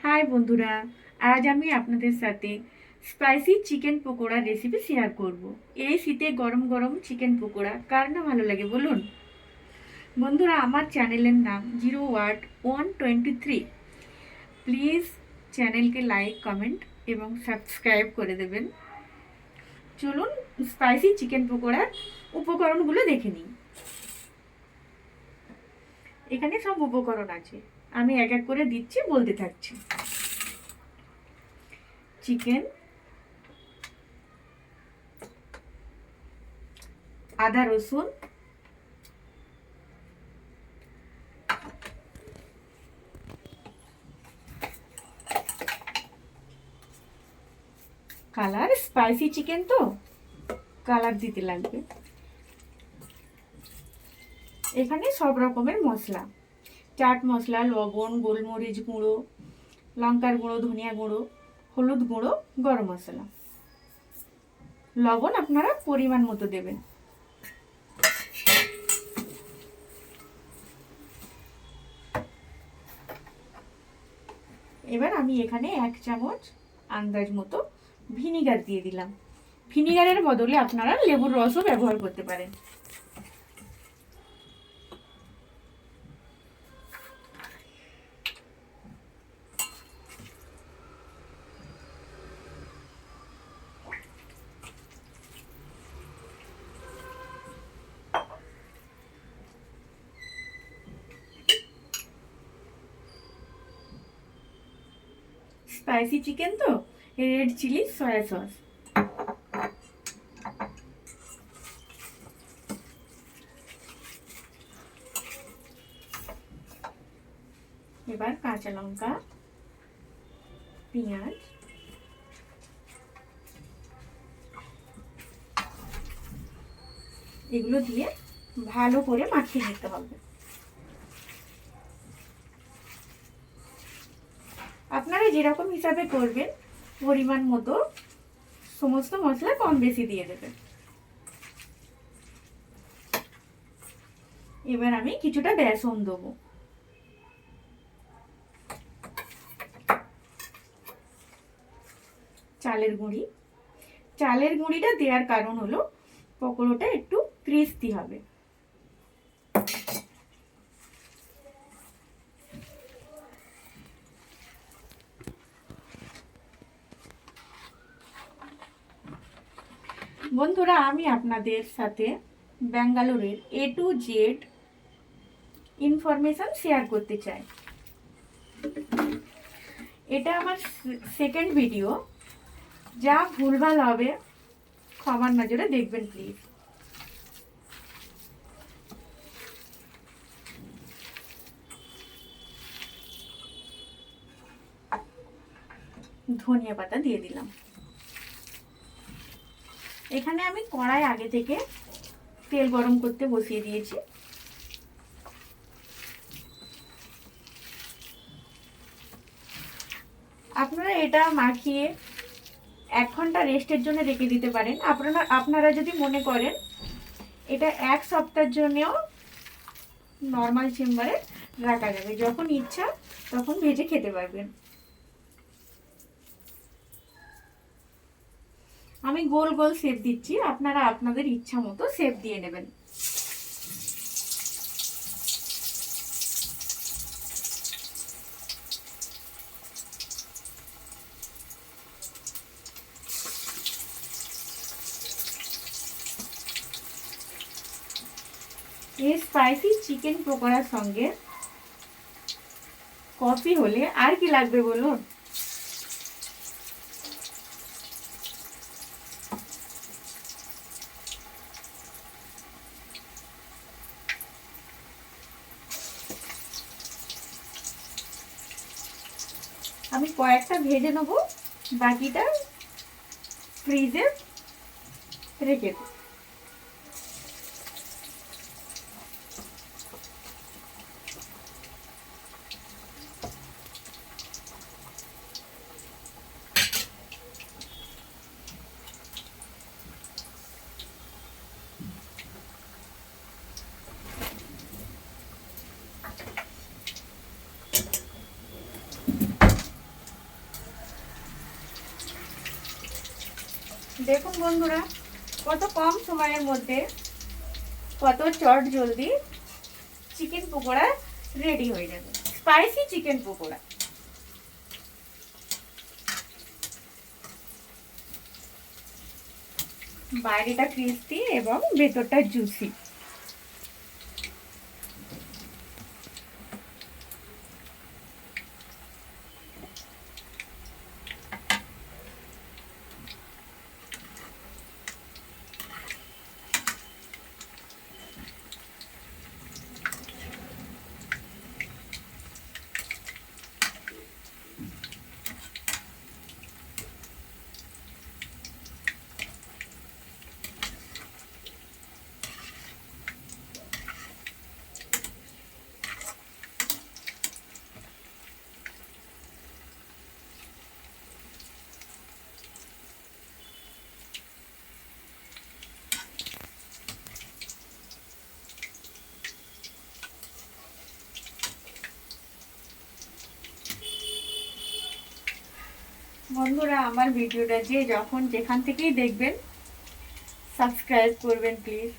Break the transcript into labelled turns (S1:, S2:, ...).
S1: High বন্ধুরা, আজ আমি আপনাদের সাথে spicy chicken pakora recipe share করব। এই শীতে গরম গরম চিকেন পকোড়া কার না ভালো লাগে বলুন। বন্ধুরা, আমার চ্যানেলের নাম 0 ওয়াট 123। প্লিজ চ্যানেলকে লাইক, কমেন্ট এবং সাবস্ক্রাইব করে দেবেন। চলুন স্পাইসি চিকেন পকোড়ার উপকরণগুলো দেখে নিই। এখানে সব উপকরণ আছে, আমি এক এক করে দিচ্ছি, বলতে থাকছি। চিকেন, আদা রসুন, কালার, স্পাইসি চিকেন তো কালার দিতে লাগবে। এখানে সব রকমের মশলা, চাট মশলা, লবণ, গোলমরিচ গুঁড়ো, লঙ্কার গুঁড়ো, ধনিয়া গুঁড়ো, হলুদ গুঁড়ো, গরম মশলা। লবণ আপনারা পরিমাণ মতো দেবেন। এবার আমি এখানে 1 চামচ আন্দাজ মতো ভিনিগার দিয়ে দিলাম। ভিনিগারের বদলে আপনারা লেবুর রসও ব্যবহার করতে পারেন। স্পাইসি চিকেন তো, রেড চিলি সয়া সস, এবার কাঁচা লঙ্কা, পেঁয়াজ, এগুলো দিয়ে ভালো করে মাখিয়ে নিতে হবে। আপনারা যেরকম হিসাবে করবেন পরিমাণ মতো সমস্ত মশলা কম বেশি দিয়ে দেবেন। এবার আমি কিছুটা বেসন দেবো। চালের গুঁড়ি, চালের গুঁড়িটা দেওয়ার কারণ হলো পকোড়াটা একটু ক্রিস্পি হবে। বন্ধুরা, আমি আপনাদের সাথে ব্যাঙ্গালোরের A to Z information share করতে চাই। এটা আমার সেকেন্ড ভিডিও, যা ভুলভাল হবে ক্ষমার নজরে দেখবেন প্লিজ। ধনিয়া পাতা দিয়ে দিলাম। এখানে আমি কড়াই আগে থেকে তেল গরম করতে বসিয়ে দিয়েছি। আপনারা এটা মাখিয়ে 1 ঘন্টা রেস্টের জন্য রেখে দিতে পারেন। আপনারা যদি মনে করেন এটা 1 সপ্তাহের জন্যও নর্মাল চেম্বারে রাখা যাবে, যখন ইচ্ছা তখন ভেজে খেতে পারবেন। আমি গোল গোল শেপ দিচ্ছি, আপনারা আপনাদের ইচ্ছা মতো শেপ দিয়ে নেবেন। এই স্পাইসি চিকেন পকোড়ার সঙ্গে কফি হলে আর কি লাগবে বলুন। আমি কয়েকটা ভেজে নেবো, বাকিটা ফ্রিজে রেখে দেবো। দেখুন বন্ধুরা, কত কম সময়ের মধ্যে কত চট জলদি চিকেন পকোড়া রেডি হয়ে যাবে। Spicy chicken pakora. বাইরেটা ক্রিস্পি এবং ভেতরটা জুসি। বন্ধুরা, আমার ভিডিওটা যে যখন যেখান থেকেই দেখবেন সাবস্ক্রাইব করবেন প্লিজ।